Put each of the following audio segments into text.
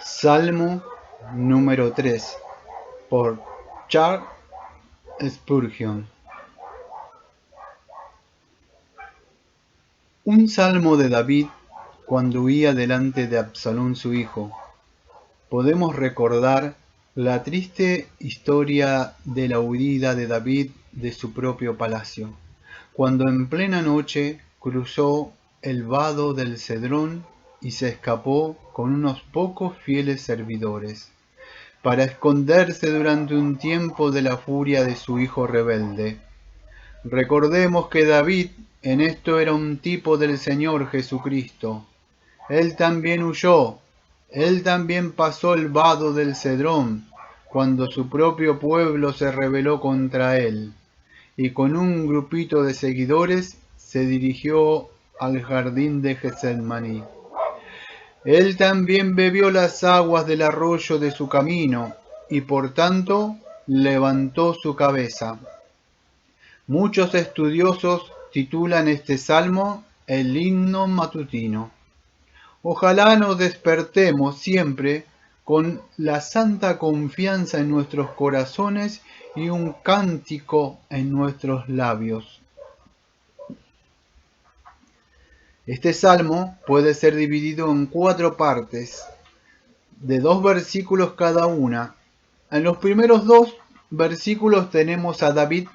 Salmo número 3 por Charles Spurgeon. Un salmo de David cuando huía delante de Absalón su hijo. Podemos recordar la triste historia de la huida de David de su propio palacio, cuando en plena noche cruzó el vado del Cedrón y se escapó con unos pocos fieles servidores, para esconderse durante un tiempo de la furia de su hijo rebelde. Recordemos que David en esto era un tipo del Señor Jesucristo. Él también huyó, él también pasó el vado del Cedrón, cuando su propio pueblo se rebeló contra él, y con un grupito de seguidores se dirigió al jardín de Getsemaní. Él también bebió las aguas del arroyo de su camino, y por tanto levantó su cabeza. Muchos estudiosos titulan este salmo el himno matutino. Ojalá nos despertemos siempre con la santa confianza en nuestros corazones y un cántico en nuestros labios. Este salmo puede ser dividido en 4 partes, de 2 versículos cada una. En los primeros 2 versículos tenemos a David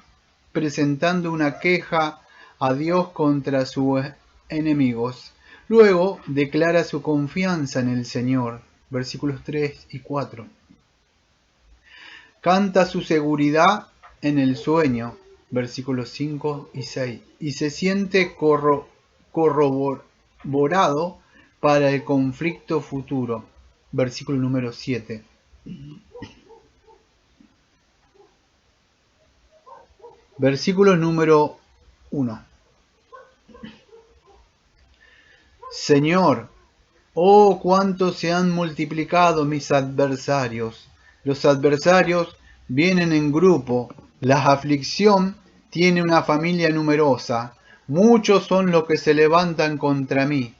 presentando una queja a Dios contra sus enemigos. Luego declara su confianza en el Señor, versículos 3 y 4. Canta su seguridad en el sueño, versículos 5 y 6. Y se siente corroborado para el conflicto futuro, versículo número 7. Versículo número 1. Señor, oh cuánto se han multiplicado mis adversarios. Los adversarios vienen en grupo, la aflicción tiene una familia numerosa. Muchos son los que se levantan contra mí.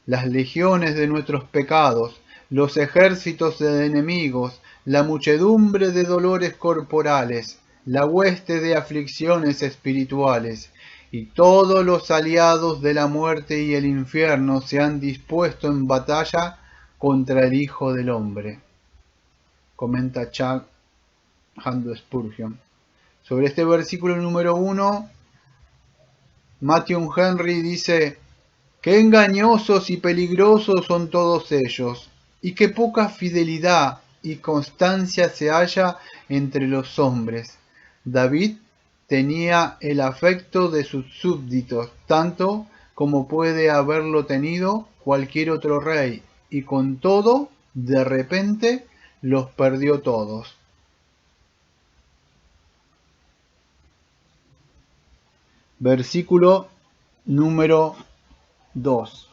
Las legiones de nuestros pecados, los ejércitos de enemigos, la muchedumbre de dolores corporales, la hueste de aflicciones espirituales, y todos los aliados de la muerte y el infierno se han dispuesto en batalla contra el Hijo del Hombre. Comenta Charles Spurgeon. Sobre este versículo número 1, Matthew Henry dice: qué engañosos y peligrosos son todos ellos, y qué poca fidelidad y constancia se halla entre los hombres. David tenía el afecto de sus súbditos, tanto como puede haberlo tenido cualquier otro rey, y con todo, de repente, los perdió todos. Versículo número 2.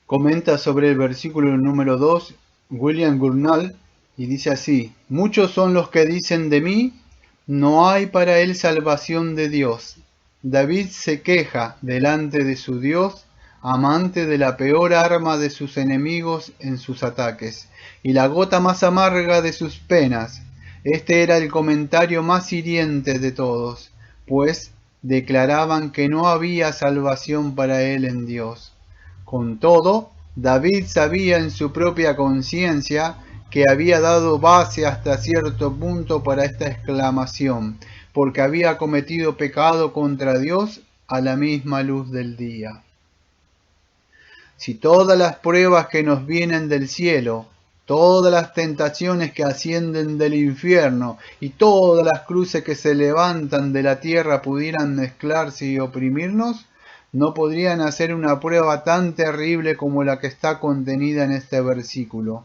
Comenta sobre el versículo número 2 William Gurnall y dice así: muchos son los que dicen de mí, no hay para él salvación de Dios. David se queja delante de su Dios, amante de la peor arma de sus enemigos en sus ataques, y la gota más amarga de sus penas. Este era el comentario más hiriente de todos, pues declaraban que no había salvación para él en Dios. Con todo, David sabía en su propia conciencia que había dado base hasta cierto punto para esta exclamación, porque había cometido pecado contra Dios a la misma luz del día. Si todas las pruebas que nos vienen del cielo, todas las tentaciones que ascienden del infierno y todas las cruces que se levantan de la tierra pudieran mezclarse y oprimirnos, no podrían hacer una prueba tan terrible como la que está contenida en este versículo.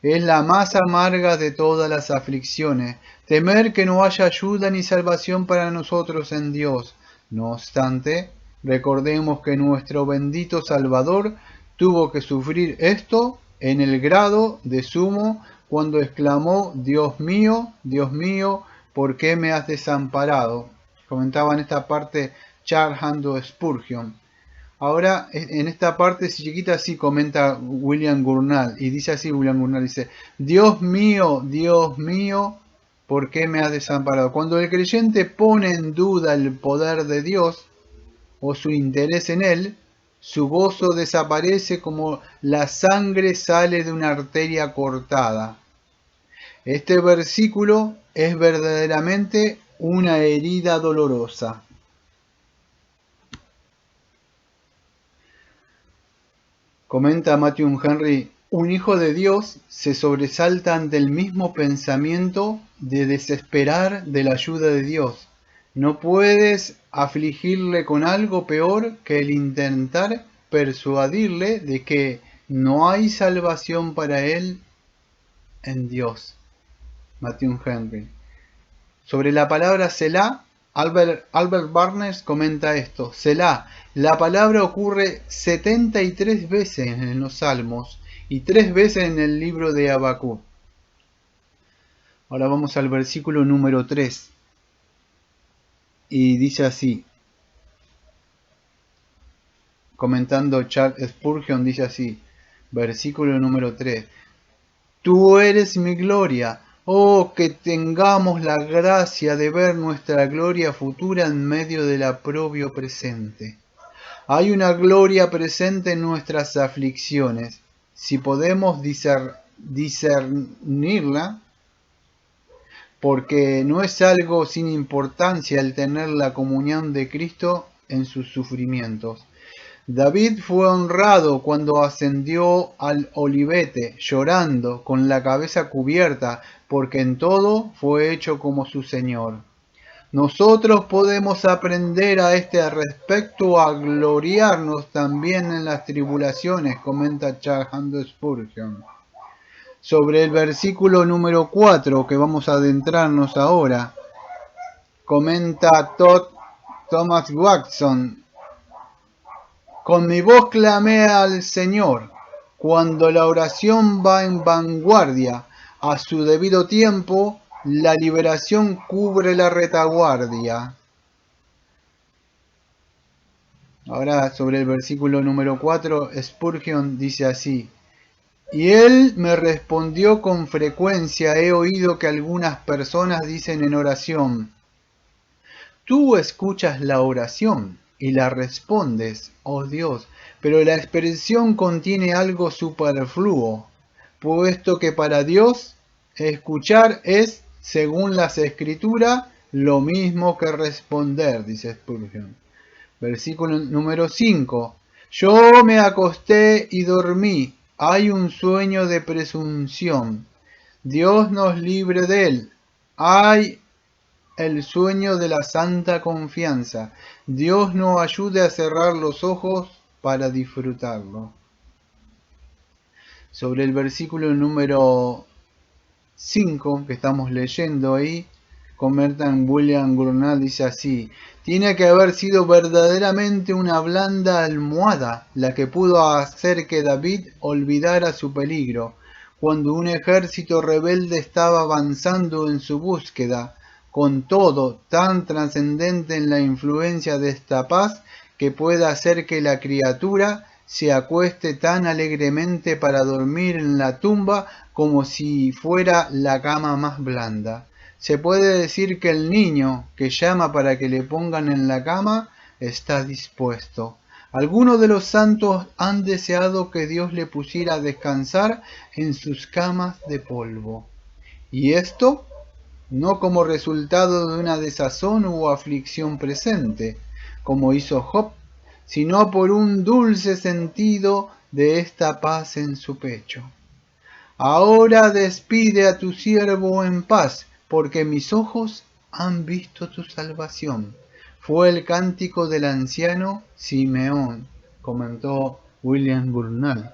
Es la más amarga de todas las aflicciones, temer que no haya ayuda ni salvación para nosotros en Dios. No obstante, recordemos que nuestro bendito Salvador tuvo que sufrir esto en el grado de sumo cuando exclamó: Dios mío, ¿por qué me has desamparado? Comentaba en esta parte Charles Spurgeon. Ahora, en esta parte chiquita sí comenta William Gurnall, y dice así William Gurnall, dice, Dios mío, ¿por qué me has desamparado? Cuando el creyente pone en duda el poder de Dios o su interés en él, su gozo desaparece como la sangre sale de una arteria cortada. Este versículo es verdaderamente una herida dolorosa. Comenta Matthew Henry, un hijo de Dios se sobresalta ante el mismo pensamiento de desesperar de la ayuda de Dios. No puedes afligirle con algo peor que el intentar persuadirle de que no hay salvación para él en Dios. Matthew Henry. Sobre la palabra Selah, Albert Barnes comenta esto. Selah, la palabra ocurre 73 veces en los Salmos y 3 veces en el libro de Habacuc. Ahora vamos al versículo número 3. Y dice así, comentando Charles Spurgeon, dice así, versículo número 3. Tú eres mi gloria. Oh, que tengamos la gracia de ver nuestra gloria futura en medio del aprobio presente. Hay una gloria presente en nuestras aflicciones. Si podemos discernirla, porque no es algo sin importancia el tener la comunión de Cristo en sus sufrimientos. David fue honrado cuando ascendió al olivete, llorando, con la cabeza cubierta, porque en todo fue hecho como su Señor. Nosotros podemos aprender a este respecto a gloriarnos también en las tribulaciones, comenta Charles Spurgeon. Sobre el versículo número 4, que vamos a adentrarnos ahora, comenta Thomas Watson, con mi voz clamé al Señor. Cuando la oración va en vanguardia, a su debido tiempo, la liberación cubre la retaguardia. Ahora sobre el versículo número 4, Spurgeon dice así, y él me respondió con frecuencia, he oído que algunas personas dicen en oración, tú escuchas la oración y la respondes, oh Dios, pero la expresión contiene algo superfluo, puesto que para Dios escuchar es, según las escrituras, lo mismo que responder, dice Spurgeon. Versículo número 5. Yo me acosté y dormí. Hay un sueño de presunción. Dios nos libre de él. Hay el sueño de la santa confianza. Dios nos ayude a cerrar los ojos para disfrutarlo. Sobre el versículo número 5 que estamos leyendo ahí, comentan William Gurnall, dice así, tiene que haber sido verdaderamente una blanda almohada la que pudo hacer que David olvidara su peligro, cuando un ejército rebelde estaba avanzando en su búsqueda, con todo tan trascendente en la influencia de esta paz que puede hacer que la criatura se acueste tan alegremente para dormir en la tumba como si fuera la cama más blanda. Se puede decir que el niño que llama para que le pongan en la cama está dispuesto. Algunos de los santos han deseado que Dios le pusiera a descansar en sus camas de polvo. Y esto no como resultado de una desazón u aflicción presente, como hizo Job, sino por un dulce sentido de esta paz en su pecho. Ahora despide a tu siervo en paz, porque mis ojos han visto tu salvación. Fue el cántico del anciano Simeón, comentó William Gurnall.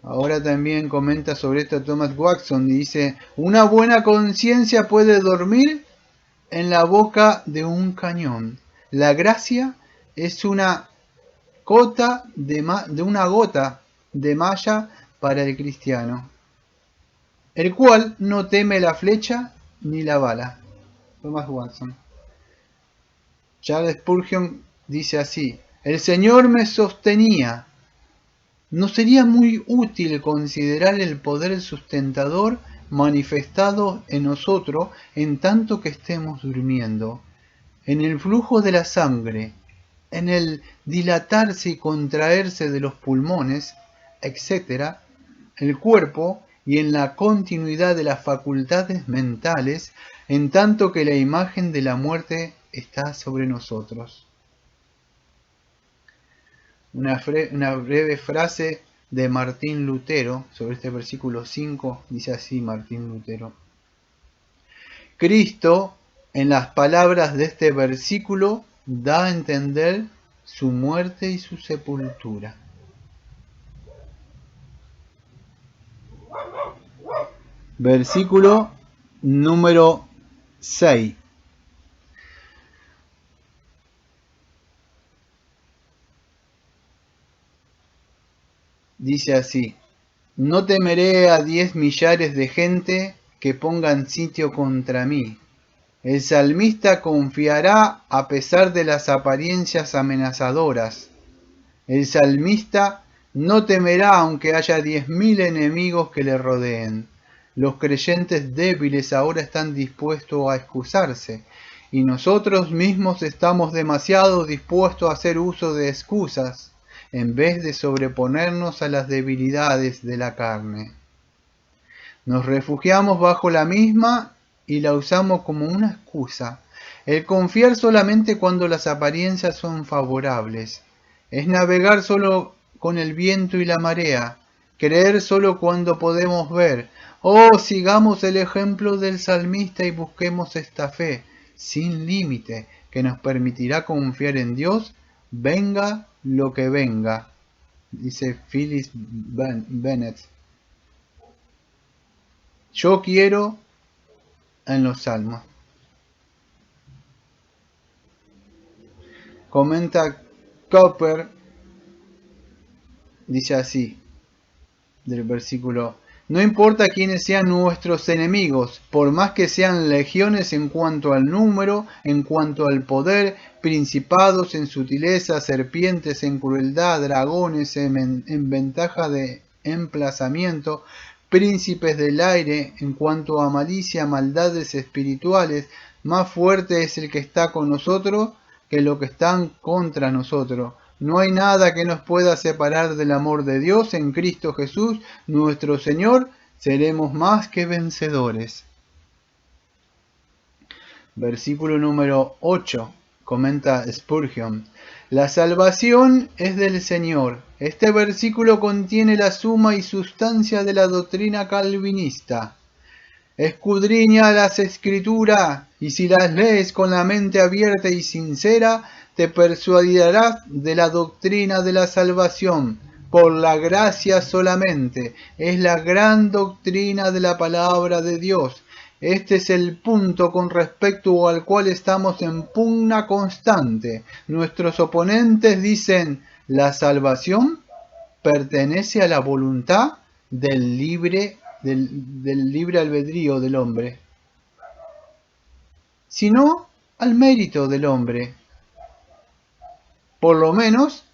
Ahora también comenta sobre esto Thomas Watson y dice, una buena conciencia puede dormir en la boca de un cañón. La gracia es una gota de malla para el cristiano, el cual no teme la flecha ni la bala. Thomas Watson. Charles Spurgeon dice así: el Señor me sostenía. ¿No sería muy útil considerar el poder sustentador manifestado en nosotros en tanto que estemos durmiendo, en el flujo de la sangre, en el dilatarse y contraerse de los pulmones, etcétera, el cuerpo y en la continuidad de las facultades mentales, en tanto que la imagen de la muerte está sobre nosotros? Una breve frase de Martín Lutero sobre este versículo 5, dice así Martín Lutero: Cristo, en las palabras de este versículo, da a entender su muerte y su sepultura. Versículo número 6. Dice así: no temeré a 10 millares de gente que pongan sitio contra mí. El salmista confiará a pesar de las apariencias amenazadoras. El salmista no temerá aunque haya 10.000 enemigos que le rodeen. Los creyentes débiles ahora están dispuestos a excusarse, y nosotros mismos estamos demasiado dispuestos a hacer uso de excusas, en vez de sobreponernos a las debilidades de la carne. Nos refugiamos bajo la misma y la usamos como una excusa. El confiar solamente cuando las apariencias son favorables. Es navegar solo con el viento y la marea. Creer solo cuando podemos ver. Oh, sigamos el ejemplo del salmista y busquemos esta fe sin límite que nos permitirá confiar en Dios, venga lo que venga. Dice Phyllis Bennett. Yo quiero en los Salmos. Comenta Cowper, dice así, del versículo: no importa quiénes sean nuestros enemigos, por más que sean legiones en cuanto al número, en cuanto al poder, principados en sutileza, serpientes en crueldad, dragones en ventaja de emplazamiento, príncipes del aire en cuanto a malicia, maldades espirituales, más fuerte es el que está con nosotros que lo que están contra nosotros. No hay nada que nos pueda separar del amor de Dios en Cristo Jesús, nuestro Señor. Seremos más que vencedores. Versículo número 8. Comenta Spurgeon: la salvación es del Señor. Este versículo contiene la suma y sustancia de la doctrina calvinista. Escudriña las Escrituras, y si las lees con la mente abierta y sincera, te persuadirás de la doctrina de la salvación, por la gracia solamente. Es la gran doctrina de la palabra de Dios. Este es el punto con respecto al cual estamos en pugna constante. Nuestros oponentes dicen: la salvación pertenece a la voluntad del libre albedrío del hombre, sino al mérito del hombre, por lo menos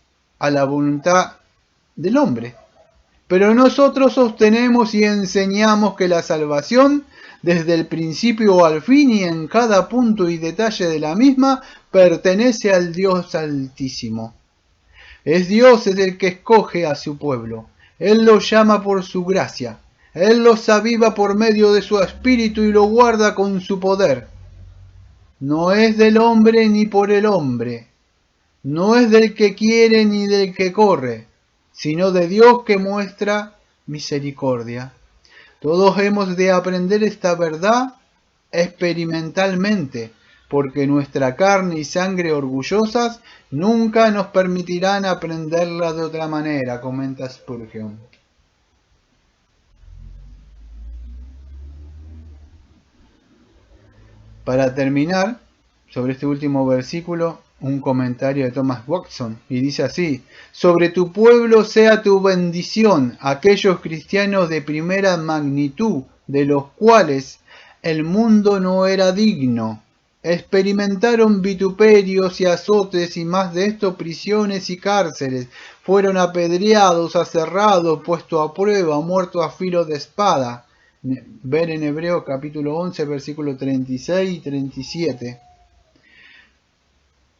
a la voluntad del hombre. Pero nosotros sostenemos y enseñamos que la salvación, desde el principio al fin y en cada punto y detalle de la misma, pertenece al Dios Altísimo. Es Dios el que escoge a su pueblo. Él lo llama por su gracia. Él los aviva por medio de su espíritu y lo guarda con su poder. No es del hombre ni por el hombre. No es del que quiere ni del que corre, sino de Dios que muestra misericordia. Todos hemos de aprender esta verdad experimentalmente, porque nuestra carne y sangre orgullosas nunca nos permitirán aprenderla de otra manera, comenta Spurgeon. Para terminar, sobre este último versículo, un comentario de Thomas Watson, y dice así: sobre tu pueblo sea tu bendición, aquellos cristianos de primera magnitud, de los cuales el mundo no era digno. experimentaron vituperios y azotes, y más de esto prisiones y cárceles. Fueron apedreados, aserrados, puestos a prueba, muertos a filo de espada. Ver en Hebreos capítulo 11, versículos 36 y 37.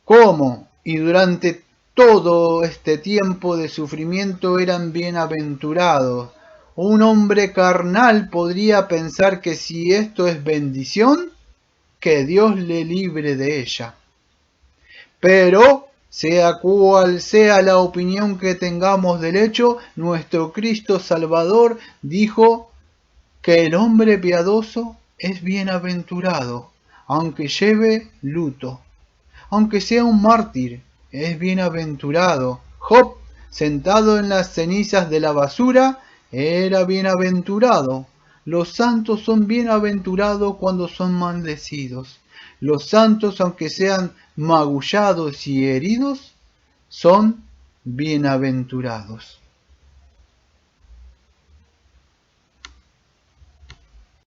¿Cómo? Y durante todo este tiempo de sufrimiento eran bienaventurados. Un hombre carnal podría pensar que si esto es bendición, que Dios le libre de ella. Pero, sea cual sea la opinión que tengamos del hecho, nuestro Cristo Salvador dijo que el hombre piadoso es bienaventurado, aunque lleve luto. Aunque sea un mártir, es bienaventurado. Job, sentado en las cenizas de la basura, era bienaventurado. Los santos son bienaventurados cuando son maldecidos. Los santos, aunque sean magullados y heridos, son bienaventurados.